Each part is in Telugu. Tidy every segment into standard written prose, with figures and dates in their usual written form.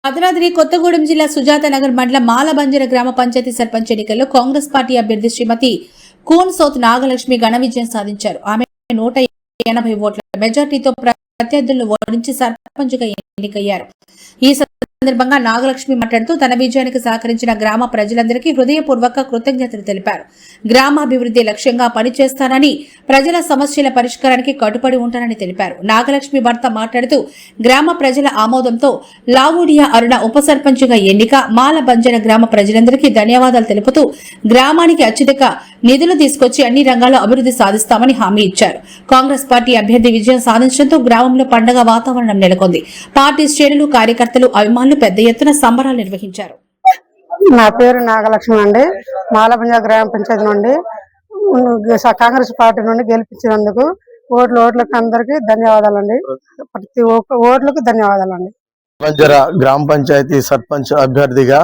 భద్రాద్రి కొత్తగూడెం జిల్లా సుజాత నగర్ మండలం మాలబంజర గ్రామ పంచాయతీ సర్పంచ్ ఎన్నికల్లో కాంగ్రెస్ పార్టీ అభ్యర్థి శ్రీమతి కూన్సోత్ నాగలక్ష్మి ఘన విజయం సాధించారు. ఆమె 180 ఓట్ల మెజార్టీతో ప్రత్యర్థులను ఓడించి సర్పంచ్గా ఎన్నికయ్యారు. ఈ సందర్భంగా నాగలక్ష్మి మాట్లాడుతూ తన విజయానికి సహకరించిన గ్రామ ప్రజలందరికీ హృదయపూర్వక కృతజ్ఞతలు తెలిపారు. గ్రామాభివృద్ధి లక్ష్యంగా పనిచేస్తానని, ప్రజల సమస్యల పరిష్కారానికి కట్టుబడి ఉంటానని తెలిపారు. నాగలక్ష్మి భర్త మాట్లాడుతూ గ్రామ ప్రజల ఆమోదంతో లావుడియా అరుణ ఉప సర్పంచ్గా ఎన్నిక, మాలబంజర గ్రామ ప్రజలందరికీ ధన్యవాదాలు తెలుపుతూ గ్రామానికి అత్యధిక నిధులు తీసుకొచ్చి అన్ని రంగాల్లో అభివృద్ధి సాధిస్తామని హామీ ఇచ్చారు. కాంగ్రెస్ పార్టీ అభ్యర్థి విజయం సాధించడంతో గ్రామంలో పండుగ వాతావరణం నెలకొంది. పార్టీ శ్రేణులు, కార్యకర్తలు, అభిమానులు పెద్ద ఎత్తున సంబరాలు నిర్వహించారు. నా పేరు నాగలక్ష్మి అండి. మాలబంజర గ్రామ పంచాయతీ నుండి కాంగ్రెస్ పార్టీ నుండి గెలిపించినందుకు ఓట్లకు అందరికి ధన్యవాదాలండి. ప్రతి ఒక్క ఓట్లకు ధన్యవాదాలండి. బంజర గ్రామ పంచాయతీ సర్పంచ్ అభ్యర్థిగా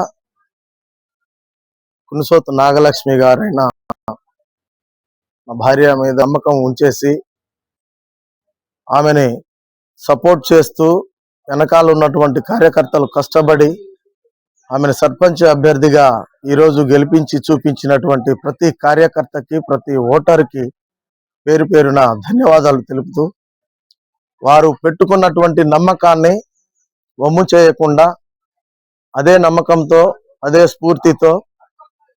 కున్సోత్ నాగలక్ష్మి గారైన భార్య మీద నమ్మకం ఉంచేసి ఆమెని సపోర్ట్ చేస్తూ వెనకాల ఉన్నటువంటి కార్యకర్తలు కష్టపడి ఆమెను సర్పంచ్ అభ్యర్థిగా ఈరోజు గెలిపించి చూపించినటువంటి ప్రతి కార్యకర్తకి, ప్రతి ఓటర్కి పేరు పేరున ధన్యవాదాలు తెలుపుతూ వారు పెట్టుకున్నటువంటి నమ్మకాన్ని వమ్ము చేయకుండా అదే నమ్మకంతో, అదే స్ఫూర్తితో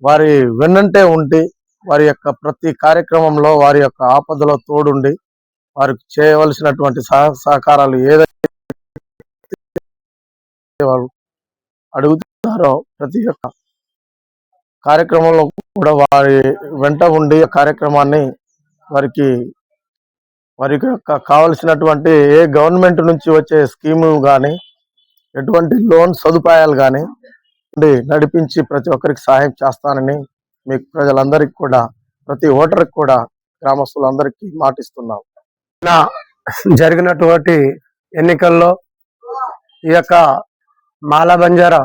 వారి వెన్నంటే ఉండి వారి యొక్క ప్రతి కార్యక్రమంలో వారి యొక్క ఆపదలో తోడుండి వారికి చేయవలసినటువంటి సహకారాలు ఏదైతే వాళ్ళు అడుగుతున్నారో ప్రతి ఒక్క కార్యక్రమంలో కూడా వారి వెంట ఉండి కార్యక్రమాన్ని వారికి యొక్క కావలసినటువంటి ఏ గవర్నమెంట్ నుంచి వచ్చే స్కీము కానీ, ఎటువంటి లోన్ సదుపాయాలు కానీ నడిపించి ప్రతి ఒక్కరికి సహాయం చేస్తానని మీకు ప్రజలందరికీ కూడా, ప్రతి ఓటర్కి కూడా, గ్రామస్తులందరికీ మాటిస్తున్నాం. జరిగినటువంటి ఎన్నికల్లో ఈ యొక్క మాలబంజర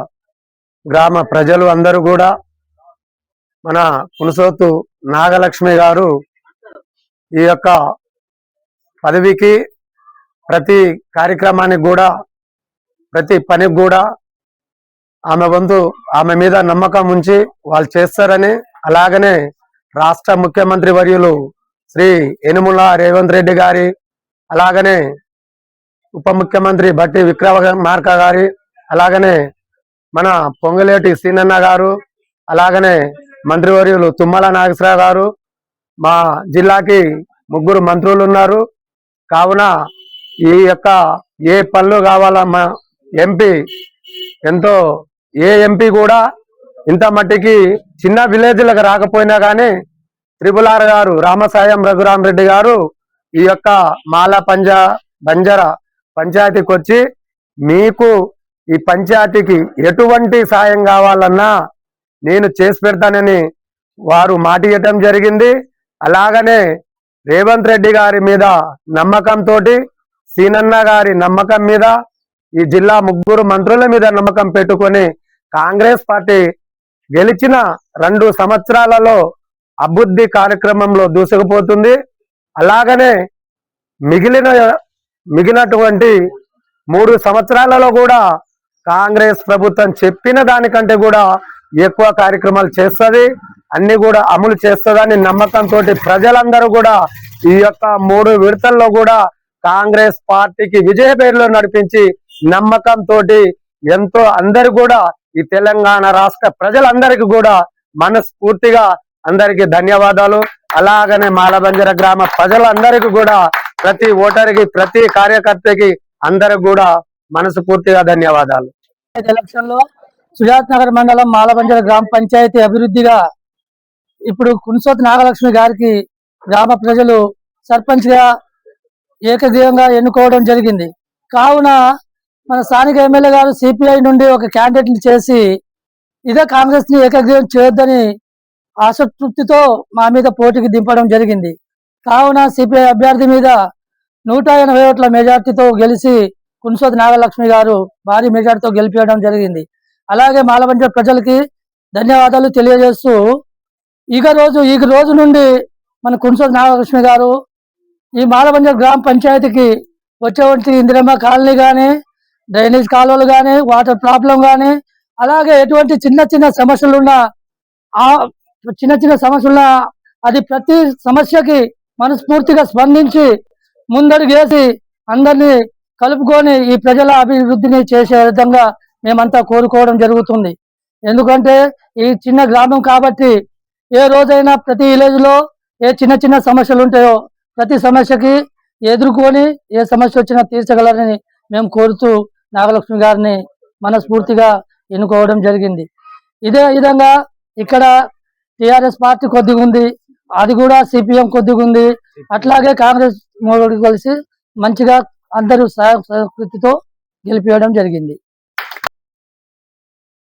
గ్రామ ప్రజలు అందరూ కూడా మన కున్సోతు నాగలక్ష్మి గారు ఈ యొక్క పదవికి, ప్రతి కార్యక్రమానికి కూడా, ప్రతి పనికి కూడా ఆమె మీద నమ్మకం ఉంచి వాళ్ళు చేస్తారని, అలాగనే రాష్ట్ర ముఖ్యమంత్రి వర్యులు శ్రీ యనుమల రేవంత్ రెడ్డి గారి, అలాగనే ఉప ముఖ్యమంత్రి బట్టి విక్రమార్క గారి, అలాగనే మన పొంగులేటి సీనన్న గారు, అలాగనే మంత్రివర్యులు తుమ్మల నాగేశ్వరరావు గారు, మా జిల్లాకి 3 మంత్రులు ఉన్నారు. కావున ఈ యొక్క ఏ పనులు కావాలా మా ఎంపీ ఎంతో, ఏ ఎంపీ కూడా ఇంత మట్టికి చిన్న విలేజ్లకు రాకపోయినా కానీ RRR గారు రామసాయం రఘురాం రెడ్డి గారు ఈ యొక్క బంజర పంచాయతీకి వచ్చి మీకు ఈ పంచాయతీకి ఎటువంటి సాయం కావాలన్నా నేను చేసి పెడతానని వారు మాట ఇవ్వటం జరిగింది. అలాగనే రేవంత్ రెడ్డి గారి మీద నమ్మకంతో, సీనన్న గారి నమ్మకం మీద, ఈ జిల్లా 3 మంత్రుల మీద నమ్మకం పెట్టుకొని కాంగ్రెస్ పార్టీ గెలిచిన 2 సంవత్సరాలలో అభివృద్ధి కార్యక్రమంలో దూసుకుపోతుంది. అలాగనే మిగిలినటువంటి 3 సంవత్సరాలలో కూడా కాంగ్రెస్ ప్రభుత్వం చెప్పిన దానికంటే కూడా ఎక్కువ కార్యక్రమాలు చేస్తుంది, అన్ని కూడా అమలు చేస్తుందని నమ్మకంతో ప్రజలందరూ కూడా ఈ యొక్క 3 విడతల్లో కూడా కాంగ్రెస్ పార్టీకి విజయ పేరులో నడిపించి నమ్మకంతో ఎంతో అందరు కూడా ఈ తెలంగాణ రాష్ట్ర ప్రజలందరికీ కూడా మనస్ఫూర్తిగా అందరికీ ధన్యవాదాలు. అలాగనే మాలబంజర గ్రామ ప్రజలందరికీ కూడా, ప్రతి ఓటర్కి, ప్రతి కార్యకర్తకి అందరికి కూడా మనస్ఫూర్తిగా ధన్యవాదాలు. ఎలక్షన్ లో సుజాత్ నగర్ మండలం మాలబంజర గ్రామ పంచాయతీ అభివృద్ధిగా ఇప్పుడు కున్సోత్ నాగలక్ష్మి గారికి గ్రామ ప్రజలు సర్పంచ్ గా ఏకగ్రీవంగా ఎన్నుకోవడం జరిగింది. కావున మన స్థానిక ఎమ్మెల్యే గారు సిపిఐ నుండి ఒక క్యాండిడేట్ ని చేసి ఇదే కాంగ్రెస్ ని ఏకగ్రీవం చేయొద్దని ఆసక్తితో మా మీద పోటీకి దింపడం జరిగింది. కావున సిపిఐ అభ్యర్థి మీద 180 ఓట్ల మెజార్టీతో గెలిచి కున్సోత్ నాగలక్ష్మి గారు భారీ మెజార్టీతో గెలిపించడం జరిగింది. అలాగే మాలబంజర ప్రజలకి ధన్యవాదాలు తెలియజేస్తూ ఈ రోజు నుండి మన కున్సోత్ నాగలక్ష్మి గారు ఈ మాలబంజర గ్రామ పంచాయతీకి వచ్చేటువంటి ఇందిరమ్మ కాలనీ కానీ, డ్రైనేజ్ కాలువలు కానీ వాటర్ ప్రాబ్లం కానీ అలాగే ఎటువంటి చిన్న చిన్న సమస్యలున్నా ఆ చిన్న చిన్న సమస్యలున్నా అది ప్రతి సమస్యకి మనస్ఫూర్తిగా స్పందించి ముందడుగేసి అందరినీ కలుపుకొని ఈ ప్రజల అభివృద్ధిని చేసే విధంగా మేమంతా కోరుకోవడం జరుగుతుంది. ఎందుకంటే ఈ చిన్న గ్రామం కాబట్టి ఏ రోజైనా ప్రతి విలేజ్ లో ఏ చిన్న చిన్న సమస్యలు ఉంటాయో ప్రతి సమస్యకి ఎదుర్కొని ఏ సమస్య వచ్చినా తీర్చగలరని మేము కోరుతూ నాగలక్ష్మి గారిని మనస్ఫూర్తిగా ఎన్నుకోవడం జరిగింది. ఇదే విధంగా ఇక్కడ టిఆర్ఎస్ పార్టీ కొద్దిగా ఉంది, అది కూడా సిపిఎం కొద్దిగా ఉంది, అట్లాగే కాంగ్రెస్ కలిసి మంచిగా అందరూ సహకృతితో గెలిపించడం జరిగింది.